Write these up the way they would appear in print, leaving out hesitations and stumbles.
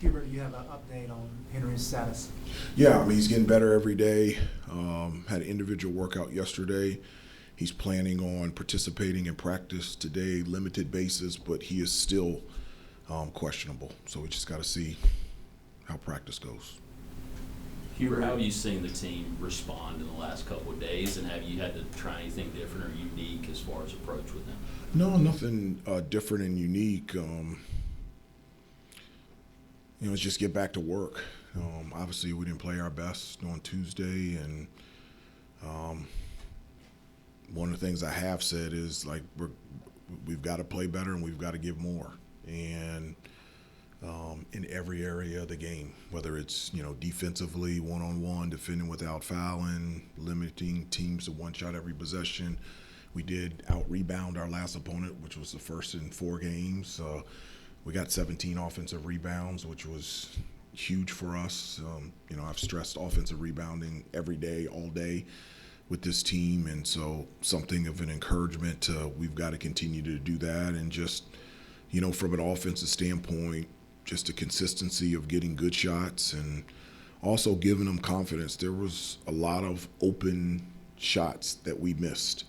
Hubert, do you have an update on Henry's status? Yeah, I mean, he's getting better every day. Had an individual workout yesterday. He's planning on participating in practice today, limited basis, but he is still questionable. So we just got to see how practice goes. Hubert, how have you seen the team respond in the last couple of days, and have you had to try anything different or unique as far as approach with them? No, nothing different and unique. It's just get back to work. Obviously, we didn't play our best on Tuesday, and one of the things I have said is like we've got to play better and we've got to give more, and in every area of the game, whether it's defensively, one-on-one, defending without fouling, limiting teams to one shot every possession. We did out-rebound our last opponent, which was the first in 4 games. We got 17 offensive rebounds, which was huge for us. I've stressed offensive rebounding every day, all day with this team, and so something of an encouragement to we've got to continue to do that. And just, from an offensive standpoint, just the consistency of getting good shots and also giving them confidence. There was a lot of open shots that we missed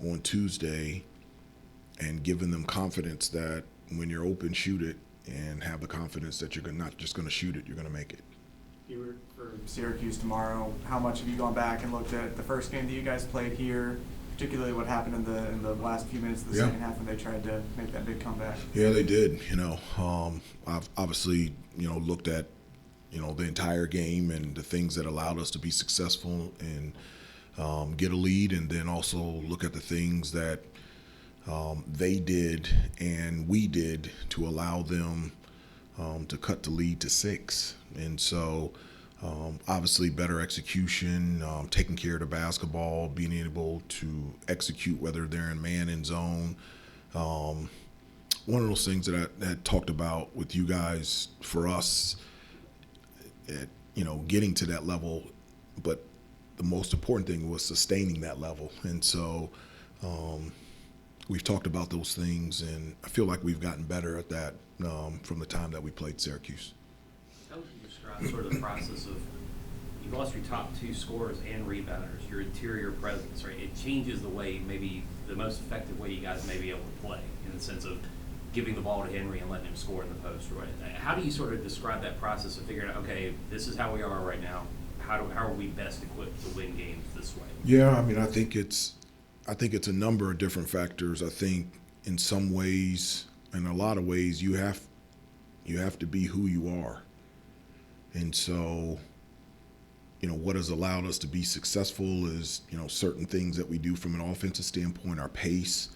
on Tuesday, and giving them confidence that when you're open, shoot it, and have the confidence that you're not just going to shoot it, you're going to make it. Hubert, for Syracuse tomorrow, how much have you gone back and looked at the first game that you guys played here, particularly what happened in the last few minutes of the second half when they tried to make that big comeback? Yeah, they did. I've obviously looked at the entire game and the things that allowed us to be successful and get a lead, and then also look at the things that they did and we did to allow them to cut the lead to 6. And so obviously better execution, taking care of the basketball, being able to execute whether they're in man and zone. One of those things that I had talked about with you guys for us, getting to that level, but the most important thing was sustaining that level. And so we've talked about those things, and I feel like we've gotten better at that from the time that we played Syracuse. How would you describe sort of the process of, you've lost your top 2 scorers and rebounders, your interior presence, right? It changes the way, maybe the most effective way you guys may be able to play, in the sense of giving the ball to Henry and letting him score in the post, right? How do you sort of describe that process of figuring out, okay, this is how we are right now, how are we best equipped to win games this way? Yeah, I mean, I think it's a number of different factors. I think in some ways, in a lot of ways, you have to be who you are. And so, what has allowed us to be successful is, certain things that we do from an offensive standpoint, our pace,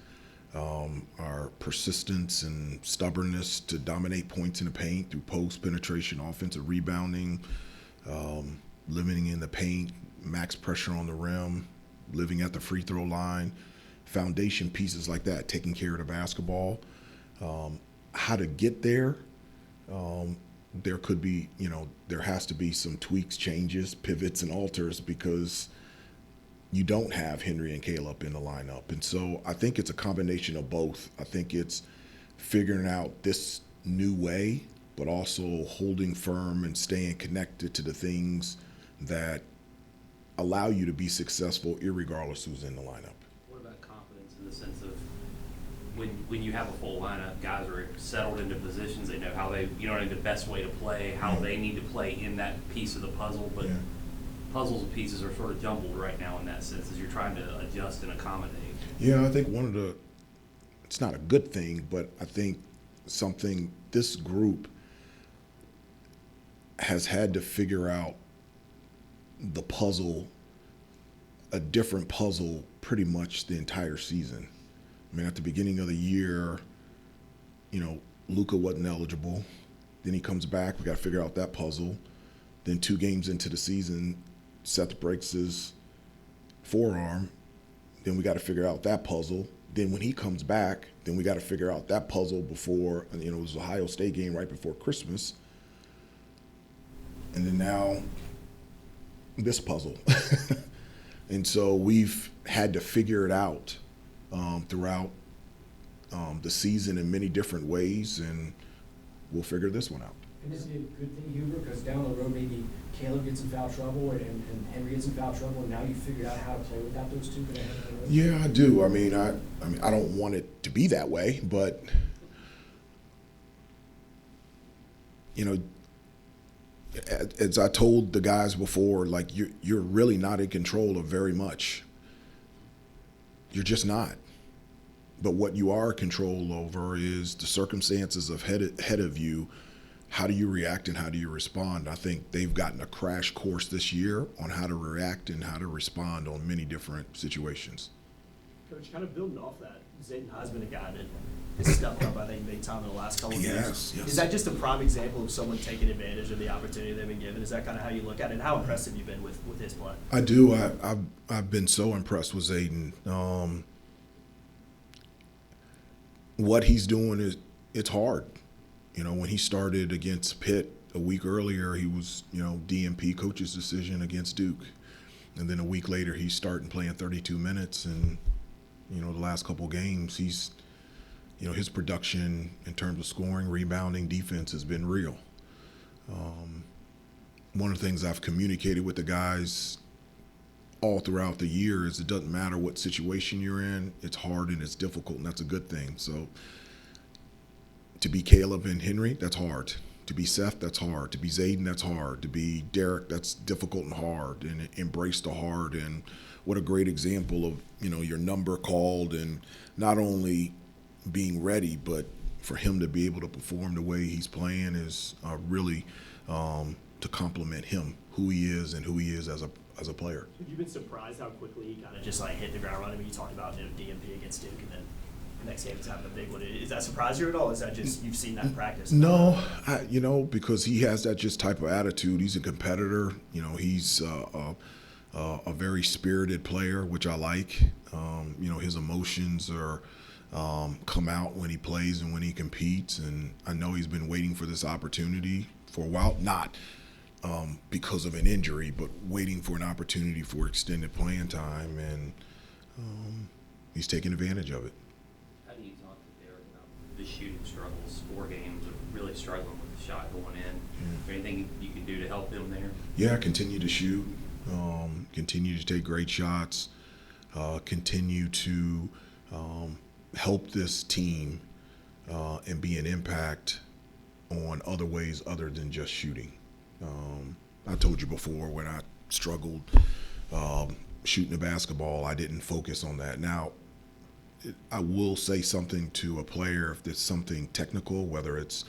our persistence and stubbornness to dominate points in the paint through post penetration, offensive rebounding, limiting in the paint, max pressure on the rim, living at the free throw line, foundation pieces like that, taking care of the basketball. How to get there, there could be, there has to be some tweaks, changes, pivots, and alters because you don't have Henry and Caleb in the lineup. And so I think it's a combination of both. I think it's figuring out this new way, but also holding firm and staying connected to the things that allow you to be successful irregardless who's in the lineup. What about confidence in the sense of when you have a full lineup, guys are settled into positions, they know how they, the best way to play, how they need to play in that piece of the puzzle, but puzzles and pieces are sort of jumbled right now in that sense as you're trying to adjust and accommodate. Yeah, I think it's not a good thing, but I think this group has had to figure out the puzzle, a different puzzle pretty much the entire season. I mean, at the beginning of the year, Luka wasn't eligible. Then he comes back. We got to figure out that puzzle. Then 2 games into the season, Seth breaks his forearm. Then we got to figure out that puzzle. Then when he comes back, then we got to figure out that puzzle before, it was Ohio State game right before Christmas. And then now this puzzle. And so we've had to figure it out throughout the season in many different ways, and we'll figure this one out. And is it a good thing, Hubert, because down the road, maybe Caleb gets in foul trouble and Henry gets in foul trouble, and now you figured out how to play without those two going ahead of the road? Yeah, I do. I mean, I don't want it to be that way, but you know, as I told the guys before, like you're really not in control of very much. You're just not. But what you are in control over is the circumstances ahead of you. How do you react and how do you respond? I think they've gotten a crash course this year on how to react and how to respond on many different situations. Coach, kind of building off that, Zayen has been a guy that has stepped up, I think, big time in the last couple of games. Yes. Is that just a prime example of someone taking advantage of the opportunity they've been given? Is that kind of how you look at it? And how impressed have you been with his play? I do. I've been so impressed with Zayen. What he's doing it's hard. You know, when he started against Pitt a week earlier, he was, DMP coach's decision against Duke. And then a week later, he's starting playing 32 minutes. And, the last couple games, he's, his production in terms of scoring, rebounding, defense has been real. One of the things I've communicated with the guys all throughout the year is it doesn't matter what situation you're in, it's hard and it's difficult, and that's a good thing. So to be Caleb and Henry, that's hard. To be Seth, that's hard. To be Zayen, that's hard. To be Derek, that's difficult and hard. And embrace the hard. And what a great example of, your number called and not only being ready, but for him to be able to perform the way he's playing is really to compliment him, who he is and who he is as a player. Have you been surprised how quickly he kind of just hit the ground running? I mean, you talked about DMP against Duke, and then the next game he's having a big one. Is that surprise you at all? Is that just you've seen that in practice? No, because he has that just type of attitude. He's a competitor. He's a very spirited player, which I like. His emotions are come out when he plays and when he competes, and I know he's been waiting for this opportunity for a while. Not because of an injury, but waiting for an opportunity for extended playing time, and he's taking advantage of it. How do you talk to Derek about the shooting struggles, 4 games of really struggling with the shot going in? Is there anything you can do to help him there? Yeah, continue to shoot, continue to take great shots, continue to help this team and be an impact on other ways other than just shooting. I told you before when I struggled shooting the basketball, I didn't focus on that. Now, I will say something to a player if there's something technical, whether it's,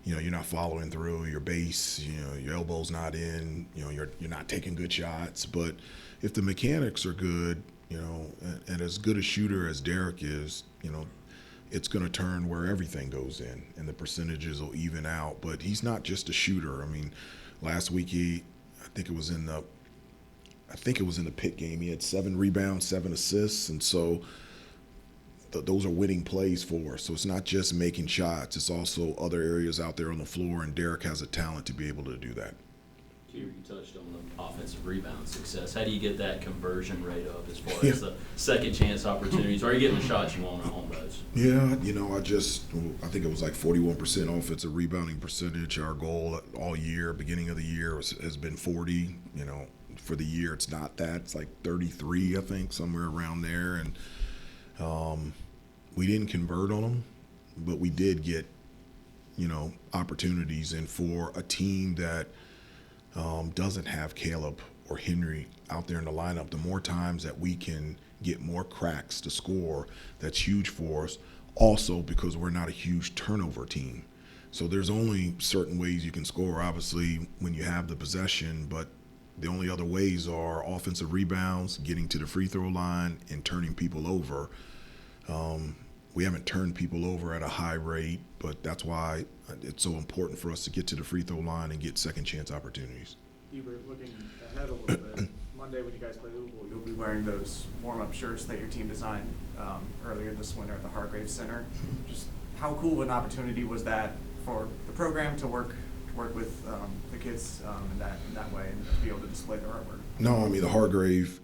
you're not following through your base, your elbow's not in, you're not taking good shots. But if the mechanics are good, and as good a shooter as Derek is, it's going to turn where everything goes in, and the percentages will even out. But he's not just a shooter. I mean, last week I think it was in the Pitt game. He had 7 rebounds, 7 assists, and so those are winning plays for us. So it's not just making shots; it's also other areas out there on the floor. And Derek has a talent to be able to do that. You touched on the offensive rebound success. How do you get that conversion rate up as far as the second chance opportunities? Are you getting the shots you want on those? Yeah, I think it was like 41% offensive rebounding percentage. Our goal all year, beginning of the year, has been 40. For the year, it's not that. It's like 33, I think, somewhere around there. And we didn't convert on them, but we did get, opportunities. And for a team that doesn't have Caleb or Henry out there in the lineup, the more times that we can get more cracks to score, that's huge for us. Also, because we're not a huge turnover team. So there's only certain ways you can score, obviously, when you have the possession, but the only other ways are offensive rebounds, getting to the free throw line, and turning people over. We haven't turned people over at a high rate, but that's why it's so important for us to get to the free throw line and get second chance opportunities. Hubert, looking ahead a little bit, Monday when you guys play Louisville, you'll be wearing those warm-up shirts that your team designed earlier this winter at the Hargrave Center. Just how cool of an opportunity was that for the program to work with the kids in that way and to be able to display their artwork? No, I mean, the Hargrave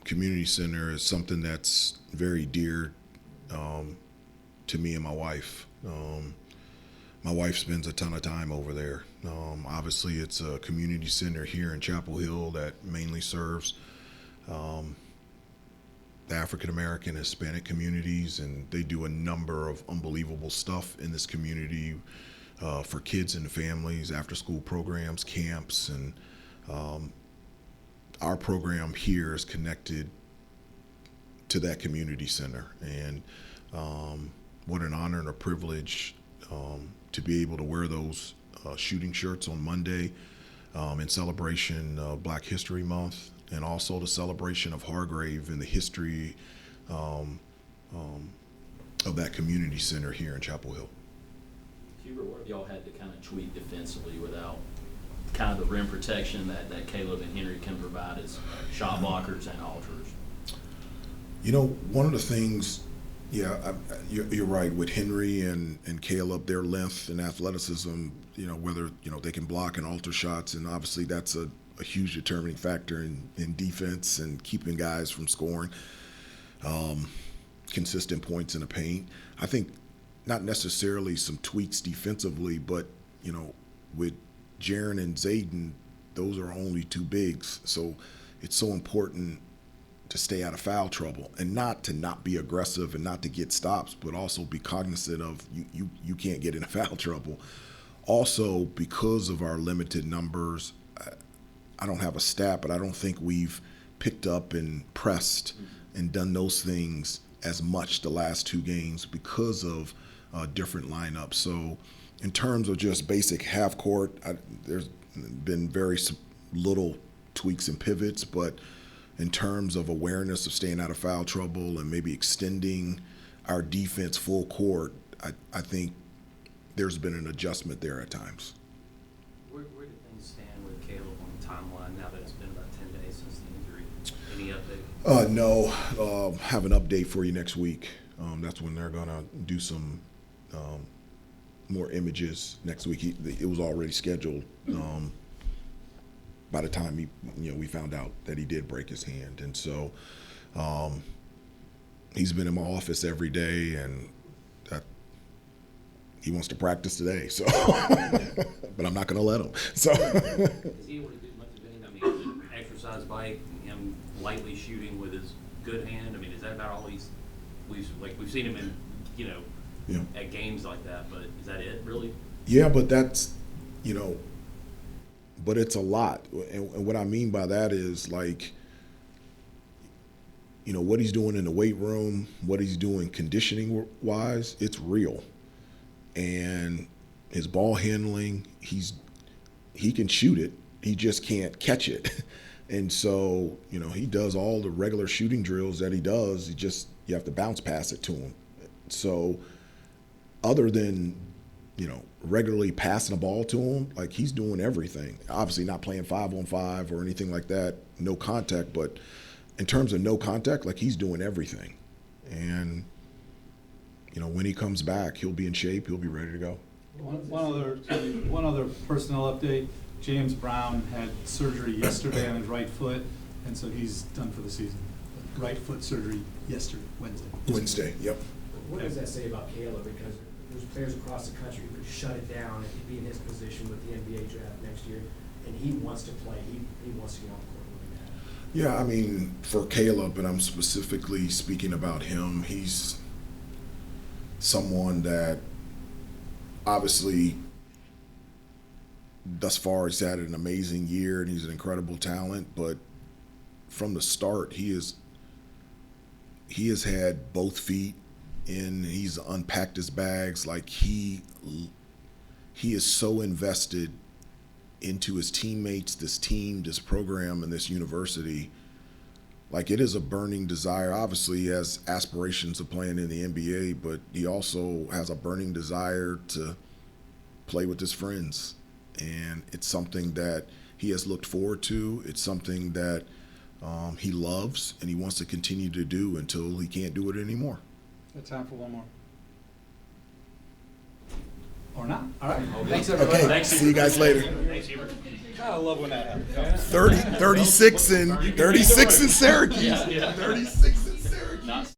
Community Center is something that's very dear to me and my wife. My wife spends a ton of time over there. Obviously, it's a community center here in Chapel Hill that mainly serves the African American, Hispanic communities, and they do a number of unbelievable stuff in this community for kids and families, after-school programs, camps, and our program here is connected to that community center. And what an honor and a privilege to be able to wear those shooting shirts on Monday in celebration of Black History Month, and also the celebration of Hargrave and the history of that community center here in Chapel Hill. Hubert, what have y'all had to kind of tweak defensively without kind of the rim protection that Caleb and Henry can provide as shot blockers and alters? You know, one of the things, you're right, with Henry and Caleb, their length and athleticism, whether, they can block and alter shots, and obviously that's a huge determining factor in defense and keeping guys from scoring consistent points in the paint. I think not necessarily some tweaks defensively, but, with Zayen and Zayen, those are only two bigs. So it's so important to stay out of foul trouble and not be aggressive and not to get stops, but also be cognizant of you can't get into foul trouble. Also, because of our limited numbers, I don't have a stat, but I don't think we've picked up and pressed and done those things as much the last two games because of different lineups. So in terms of just basic half court, there's been very little tweaks and pivots, but in terms of awareness of staying out of foul trouble and maybe extending our defense full court, I think there's been an adjustment there at times. Where do things stand with Caleb on the timeline now that it's been about 10 days since the injury? Any update? No, have an update for you next week. That's when they're gonna do some more images next week. It was already scheduled. By the time we found out that he did break his hand, and so he's been in my office every day, and he wants to practice today. So, but I'm not going to let him. So, is he able to do much of anything? I mean, the exercise bike, him lightly shooting with his good hand. I mean, is that about all we've seen him in at games like that? But is that it really? Yeah, but that's but it's a lot. And what I mean by that is what he's doing in the weight room, what he's doing conditioning wise, it's real. And his ball handling, he can shoot it, he just can't catch it. And so, he does all the regular shooting drills that he does, you have to bounce pass it to him. So other than regularly passing the ball to him, he's doing everything. Obviously not playing 5-on-5 or anything like that, no contact, but in terms of no contact, he's doing everything. And, when he comes back, he'll be in shape, he'll be ready to go. One other personnel update. James Brown had surgery yesterday on his right foot, and so he's done for the season. Right foot surgery yesterday, Wednesday. Yep. What does that say about Caleb? Because there's players across the country who could shut it down if he'd be in his position with the NBA draft next year, and he wants to play. He wants to get on the court with that. Yeah, I mean, for Caleb, and I'm specifically speaking about him, he's someone that obviously thus far he's had an amazing year and he's an incredible talent, but from the start he has had both feet in. He's unpacked his bags. He is so invested into his teammates, this team, this program, and this university. It is a burning desire. Obviously, he has aspirations of playing in the NBA, but he also has a burning desire to play with his friends. And it's something that he has looked forward to. It's something that he loves and he wants to continue to do until he can't do it anymore. Got time for one more. Or not. All right. Okay. Thanks, everybody. Okay, Thanks, see you guys later. Thanks, Hubert. I love when that happens. 36 in Syracuse. Yeah. 36 in Syracuse. Not